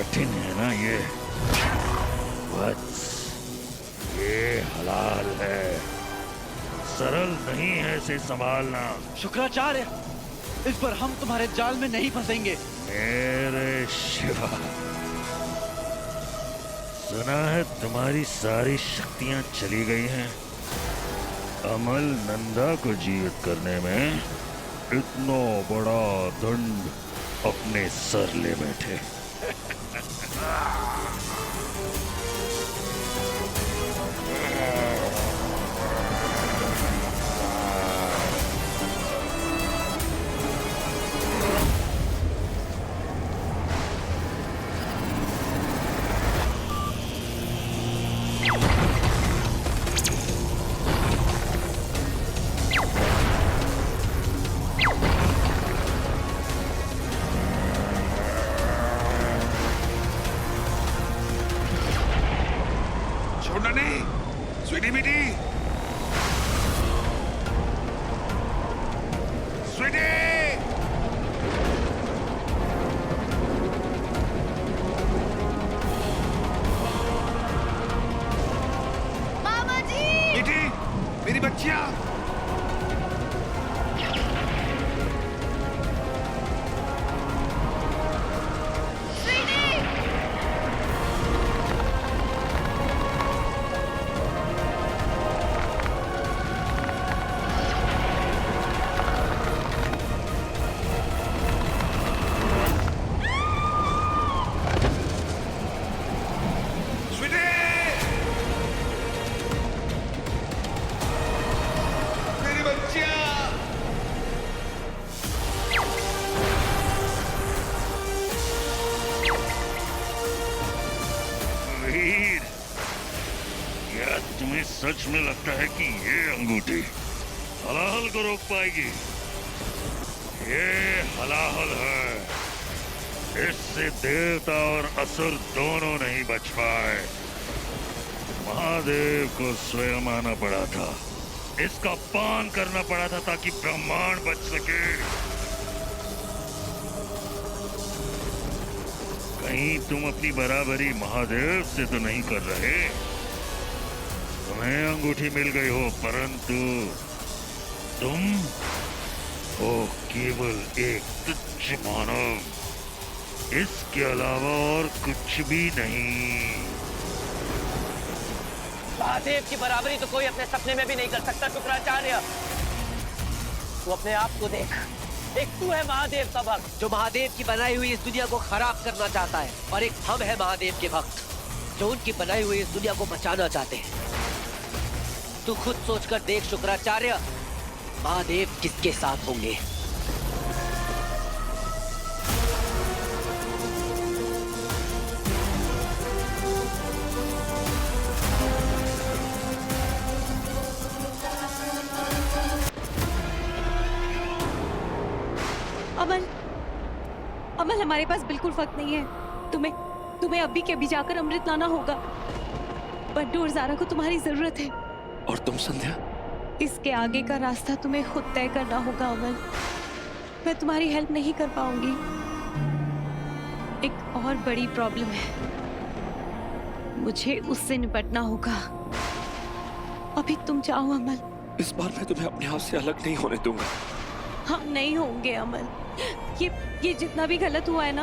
कठिन है ना ये वत्स, ये हलाल है, सरल नहीं है इसे संभालना। शुक्राचार्य, इस पर हम तुम्हारे जाल में नहीं फंसेंगे। मेरे शिवा, सुना है तुम्हारी सारी शक्तियां चली गई हैं। अमल नंदा को जीवित करने में इतना बड़ा दंड अपने सर ले बैठे। छोड़ना नहीं, स्वीटी बेटी, स्वीटी। मामा जी! बेटी, मेरी बच्चियां। वीर, क्या तुम्हें सच में लगता है कि ये अंगूठी हलाहल को रोक पाएगी? ये हलाहल है, इससे देवता और असुर दोनों नहीं बच पाए। महादेव को स्वयं आना पड़ा था, इसका पान करना पड़ा था ताकि ब्रह्मांड बच सके। कहीं तुम अपनी बराबरी महादेव से तो नहीं कर रहे? तुम्हें अंगूठी मिल गई हो, परंतु तुम हो केवल एक तुच्छ मानव, इसके अलावा और कुछ भी नहीं। महादेव की बराबरी तो कोई अपने सपने में भी नहीं कर सकता शुक्राचार्य। तू अपने आप को देख, एक तू है महादेव का भक्त जो महादेव की बनाई हुई इस दुनिया को खराब करना चाहता है, और एक हम है महादेव के भक्त जो उनकी बनाई हुई इस दुनिया को बचाना चाहते हैं। तू खुद सोचकर देख शुक्राचार्य, महादेव किसके साथ होंगे? अमल, अमल, हमारे पास बिल्कुल वक्त नहीं है। तुम्हें अभी के अभी जाकर अमृत लाना होगा। बंटू और ज़ारा को तुम्हारी जरूरत है। और तुम संध्या? इसके आगे का रास्ता तुम्हें खुद तय करना होगा अमल। मैं तुम्हारी हेल्प नहीं कर पाऊंगी। एक और बड़ी प्रॉब्लम है, मुझे उससे निपटना होगा। अभी तुम जाओ अमल। इस बार मैं तुम्हें अपने हाथ से अलग नहीं होने दूंगा। हम नहीं होंगे अमल। ये जितना भी गलत हुआ है ना,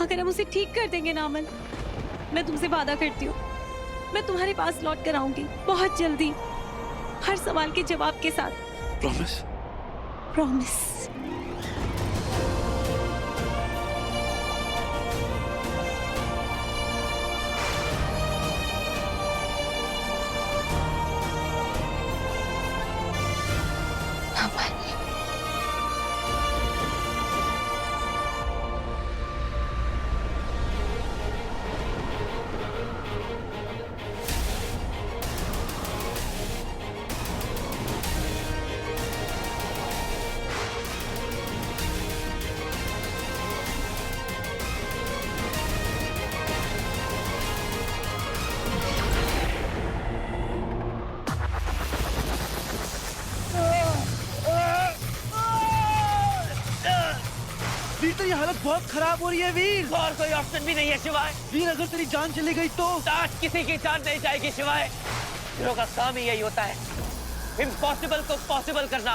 अगर हम उसे ठीक कर देंगे ना अमल, मैं तुमसे वादा करती हूँ, मैं तुम्हारे पास लौट कर आऊंगी बहुत जल्दी, हर सवाल के जवाब के साथ। प्रॉमिस? प्रॉमिस। हालत बहुत खराब हो रही है वीर। और कोई ऑप्शन भी नहीं है शिवाय। वीर अगर तेरी जान चली गई तो? आज किसी की जान नहीं जाएगी शिवाय। हीरो का काम ही यही होता है, इम्पॉसिबल को पॉसिबल करना।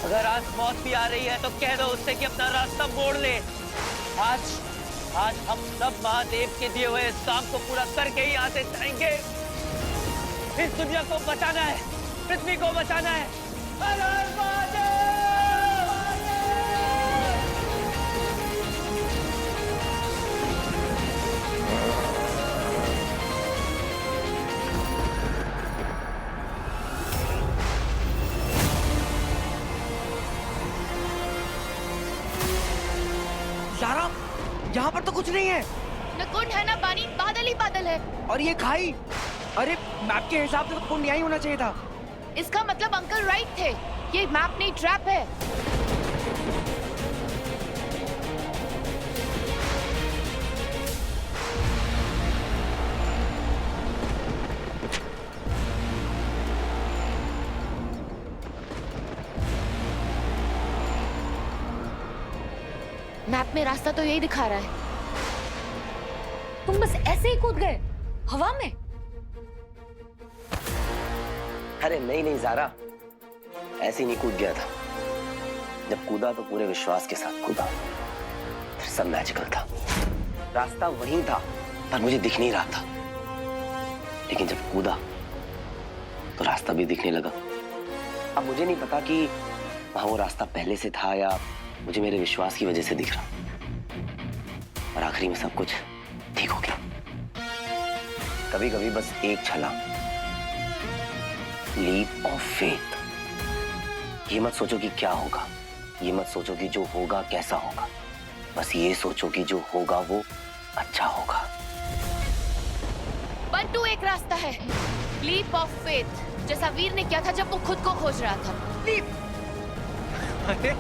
अगर आज मौत भी आ रही है तो कह दो उससे कि अपना रास्ता मोड़ ले। आज हम सब महादेव के दिए हुए इस काम को पूरा करके ही यहाँ से जाएंगे। इस दुनिया को बचाना है, पृथ्वी को बचाना है। हर हर महादेव! ज़ारा, यहाँ पर तो कुछ नहीं है। न कुंड है ना पानी, बादल ही बादल है। और ये खाई, अरे मैप के हिसाब से तो कुंड यहीं होना चाहिए था। इसका मतलब अंकल राइट थे, ये मैप नहीं ट्रैप है। मैप में रास्ता तो यही दिखा रहा है। तुम बस ऐसे ही कूद गए हवा में? अरे नहीं ज़ारा, ऐसे ही नहीं कूद गया था। जब कूदा तो पूरे विश्वास के साथ कूदा, फिर सब मैजिकल था। रास्ता वहीं था पर मुझे दिख नहीं रहा था, लेकिन जब कूदा तो रास्ता भी दिखने लगा। अब मुझे नहीं पता कि वहां वो रास्ता पहले से था या मुझे मेरे विश्वास की वजह से दिख रहा, और आखिरी में सब कुछ ठीक हो गया। कभी कभी बस एक छलांग, लीप ऑफ फेथ। ये मत सोचो कि क्या होगा, ये मत सोचो कि जो होगा कैसा होगा, बस ये सोचो कि जो होगा वो अच्छा होगा। बंटू एक रास्ता है, लीप ऑफ फेथ, जैसा वीर ने किया था जब वो खुद को खोज रहा था। लीप। अरे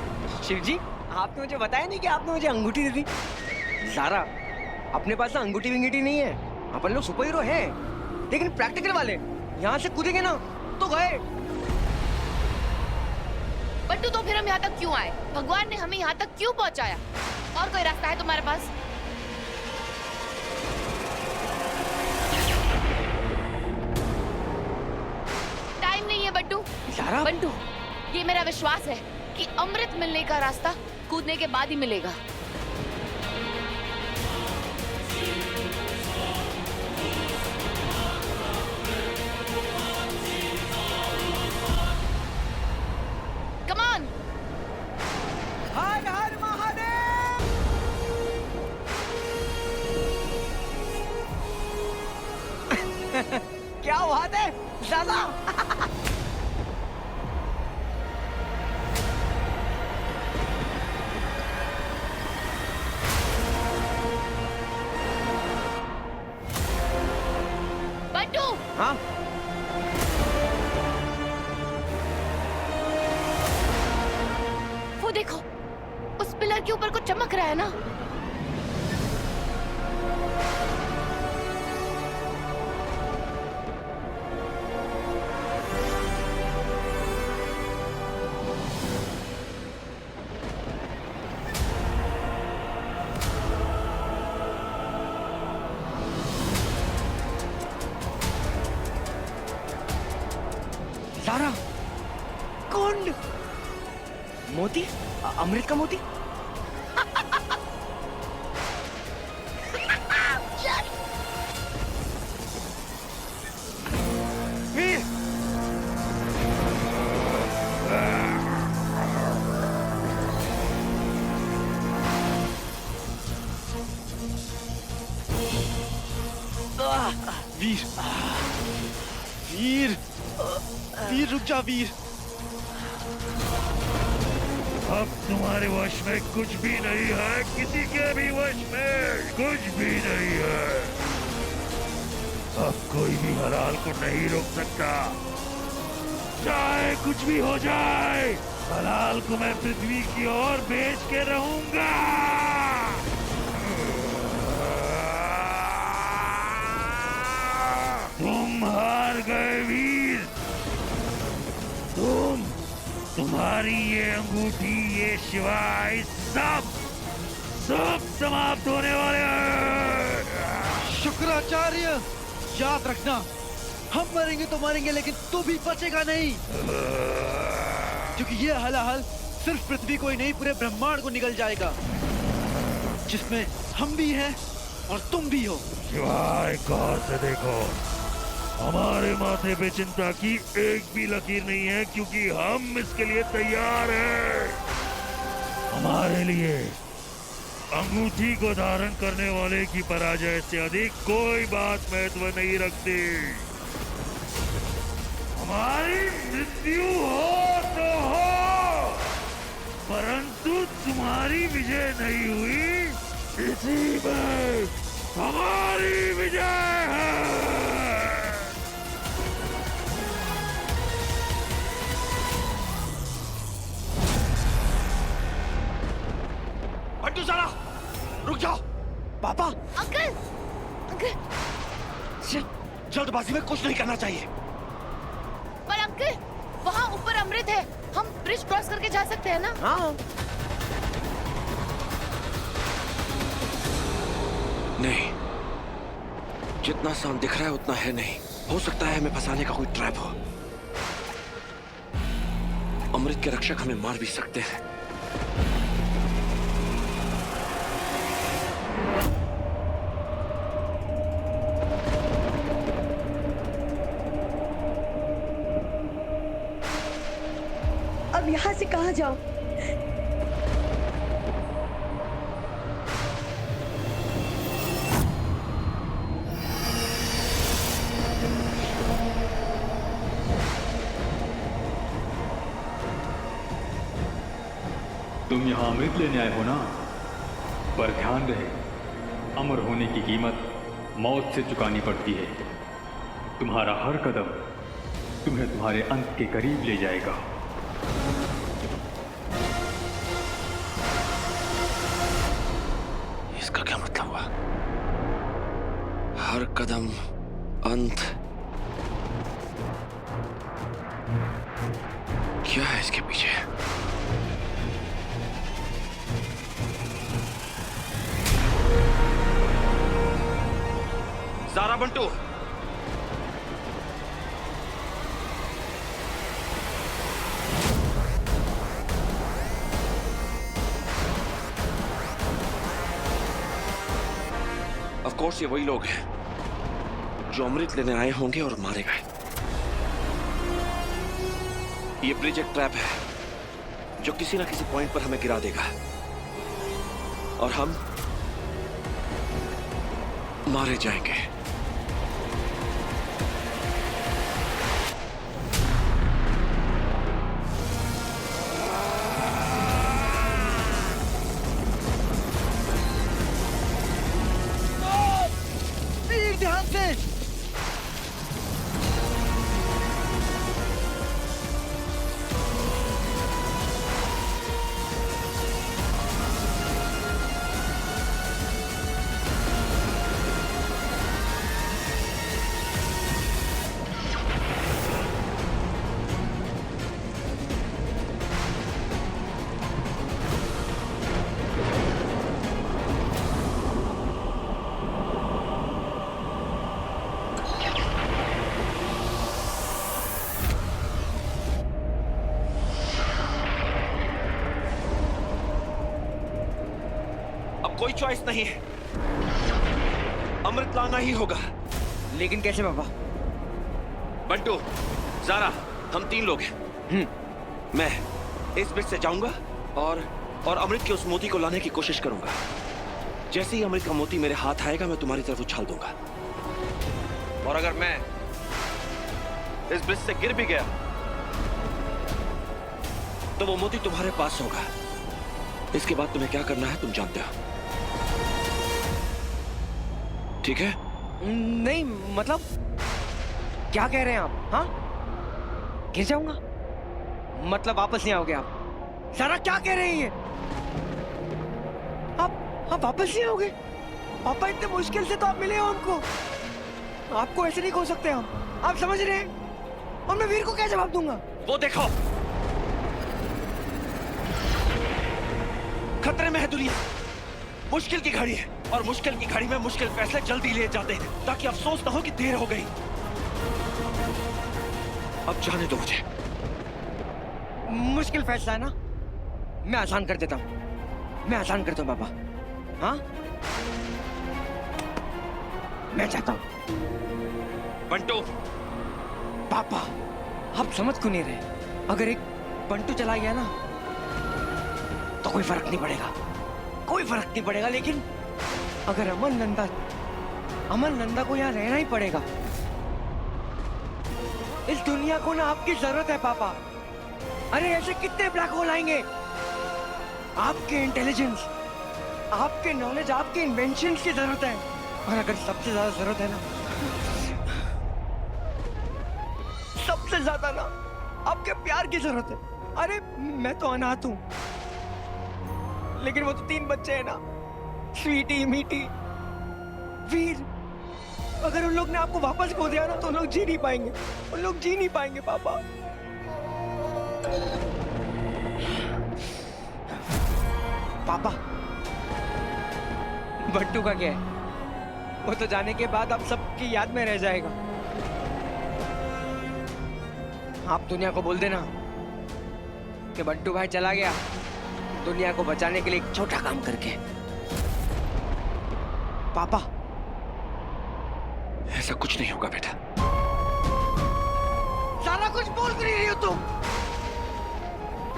शिव जी, आपने मुझे बताया नहीं कि आपने मुझे अंगूठी दे दी। ज़ारा, अपने पास ना अंगूठी विंगूठी नहीं है, अपन लोग सुपर हीरो हैं, लेकिन प्रैक्टिकल वाले। यहाँ से कूदेंगे ना तो गए। बंटू तो फिर हम यहाँ तक क्यों आए? भगवान ने हमें यहाँ तक क्यों पहुँचाया? और कोई रास्ता है तुम्हारे पास? टाइम नहीं है बंटू। ज़ारा, बंटू, ये मेरा विश्वास है कि अमृत मिलने का रास्ता कूदने के बाद ही मिलेगा। Come on! हर हर महादेव। क्या बात है ज़ारा। बंटू! हाँ, वो देखो, उस पिलर के ऊपर कुछ चमक रहा है ना? ज़ारा, कुंड, मोती, अमृत का मोती। वीर, वीर, वीर, वीर रुक जा वीर। अब तुम्हारे वश में कुछ भी नहीं है, किसी के भी वश में कुछ भी नहीं है। अब कोई भी हलाल को नहीं रोक सकता, चाहे कुछ भी हो जाए। हलाल को मैं पृथ्वी की ओर बेच के रहूंगा। तुम हार गए वीर, तुम्हारी ये अंगूठी, ये शिवाय, सब सब समाप्त होने वाले हैं। शुक्राचार्य, याद रखना, हम मरेंगे तो मरेंगे, लेकिन तू भी बचेगा नहीं, क्योंकि ये हलाहल सिर्फ पृथ्वी को ही नहीं, पूरे ब्रह्मांड को निगल जाएगा, जिसमें हम भी हैं और तुम भी हो। शिवाय, गौर से देखो, हमारे माथे पे चिंता की एक भी लकीर नहीं है, क्योंकि हम इसके लिए तैयार हैं। हमारे लिए अंगूठी को धारण करने वाले की पराजय से अधिक कोई बात महत्व नहीं रखती। हमारी मृत्यु हो तो हो, परंतु तुम्हारी विजय नहीं हुई, इसी में हमारी विजय है। बंटू, ज़रा रुक जाओ। पापा, अंकल, अंकल, जल्दबाजी में कुछ नहीं करना चाहिए। पर अंकल, वहाँ ऊपर अमृत है, हम ब्रिज क्रॉस करके जा सकते हैं ना? हाँ, नहीं, जितना आसान दिख रहा है उतना है नहीं। हो सकता है हमें फंसाने का कोई ट्रैप हो। अमृत के रक्षक हमें मार भी सकते हैं। अब यहाँ से कहाँ जाऊं? तुम यहाँ अमृत लेने आए हो ना, पर ध्यान रहे, अमर होने की कीमत मौत से चुकानी पड़ती है। तुम्हारा हर कदम तुम्हें तुम्हारे अंत के करीब ले जाएगा। इसका क्या मतलब हुआ? हर कदम अंत, क्या है इसके पीछे? ज़ारा, बंटू, ऑफ कोर्स ये वही लोग हैं जो अमृत लेने आए होंगे और मारे गए। ये ब्रिज एक ट्रैप है जो किसी ना किसी पॉइंट पर हमें गिरा देगा और हम मारे जाएंगे। ध्यान से। कोई चॉइस नहीं है, अमृत लाना ही होगा। लेकिन कैसे पापा? बंटू, ज़ारा, हम 3 लोग हैं। मैं इस ब्रिज से जाऊंगा और अमृत के उस मोती को लाने की कोशिश करूंगा। जैसे ही अमृत का मोती मेरे हाथ आएगा मैं तुम्हारी तरफ उछाल दूंगा, और अगर मैं इस ब्रिज से गिर भी गया तो वो मोती तुम्हारे पास होगा। इसके बाद तुम्हें क्या करना है तुम जानते हो, ठीक है? नहीं, मतलब क्या कह रहे हैं आप? हाँ, गिर जाऊंगा मतलब वापस नहीं आओगे आप? सारा क्या कह रहे हैं ये? आप वापस नहीं आओगे? पापा, इतने मुश्किल से तो आप मिले हो हमको, आपको ऐसे नहीं कह सकते हम, आप समझ रहे हैं? और मैं वीर को क्या जवाब दूंगा? वो देखो, खतरे में है दुनिया, मुश्किल की घड़ी है और मुश्किल की घड़ी में मुश्किल फैसले जल्दी लिए जाते हैं ताकि अफसोस ना हो कि देर हो गई। अब जाने दो मुझे। मुश्किल फैसला है ना, मैं आसान कर देता हूँ, मैं आसान करता हूँ पापा। हाँ, मैं चाहता हूँ। बंटू, पापा आप समझ क्यों नहीं रहे? अगर एक बंटू चला गया ना तो कोई फर्क नहीं पड़ेगा, कोई फर्क नहीं पड़ेगा। लेकिन अगर अमन नंदा को यहाँ रहना ही पड़ेगा। इस दुनिया को ना आपकी जरूरत है पापा। अरे ऐसे कितने ब्लैक होल आएंगे? आपके इंटेलिजेंस, आपके नॉलेज, आपके इन्वेंशंस की जरूरत है। और अगर सबसे ज्यादा जरूरत है ना, सबसे ज्यादा ना आपके प्यार की जरूरत है। अरे मैं तो अनाथ हूं, लेकिन वो तो 3 बच्चे हैं ना, स्वीटी, मीठी, वीर। अगर उन लोग ने आपको वापस खो दिया ना तो उन लोग जी नहीं पाएंगे, उन लोग जी नहीं पाएंगे पापा। पापा बंटू का क्या है? वो तो जाने के बाद आप सबकी याद में रह जाएगा। आप दुनिया को बोल देना कि बंटू भाई चला गया दुनिया को बचाने के लिए एक छोटा काम करके। पापा ऐसा कुछ नहीं होगा बेटा। सारा कुछ बोल कर रही हो तुम।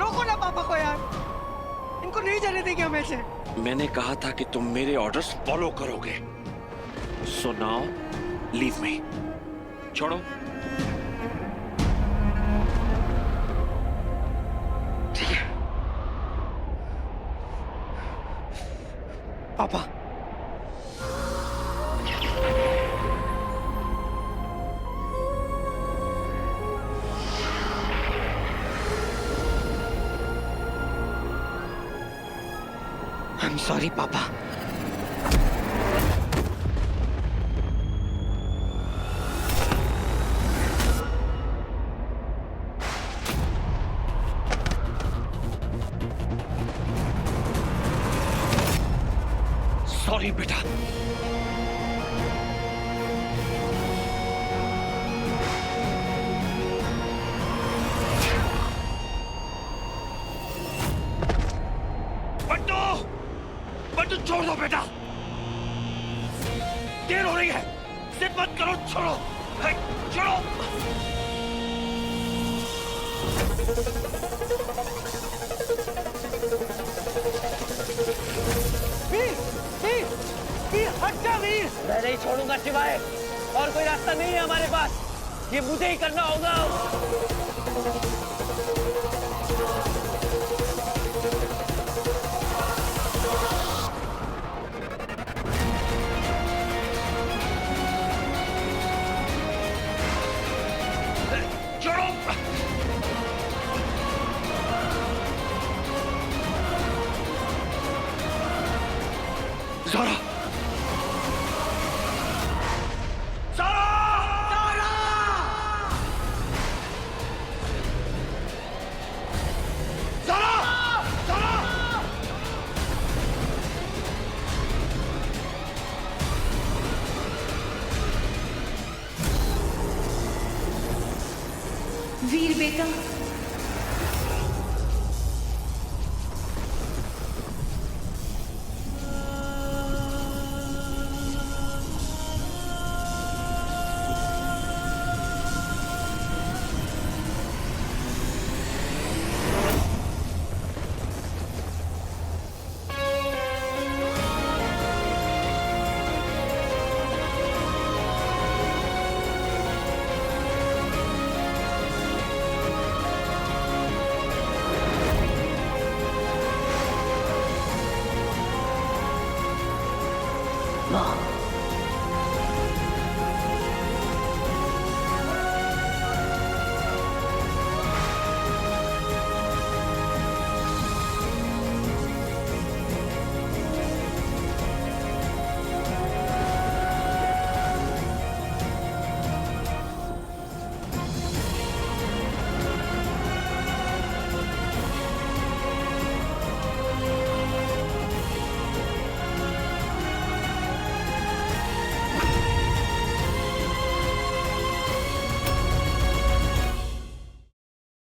रोको ना पापा को यार, इनको नहीं जाने देंगे हम ऐसे। मैंने कहा था कि तुम मेरे ऑर्डर्स फॉलो करोगे। So now leave me. छोड़ो। ठीक है पापा। I'm sorry, पापा। सॉरी बेटा। बंटू छोड़ दो बेटा, देर हो रही है। जिद मत करो, छोड़ो, छोड़ो। वीर हट जा वीर। मैं नहीं छोड़ूंगा सिवाय, और कोई रास्ता नहीं है हमारे पास। ये मुझे ही करना होगा। ज़ारा! ज़ारा! ज़ारा! ज़ारा! वीर बेटा,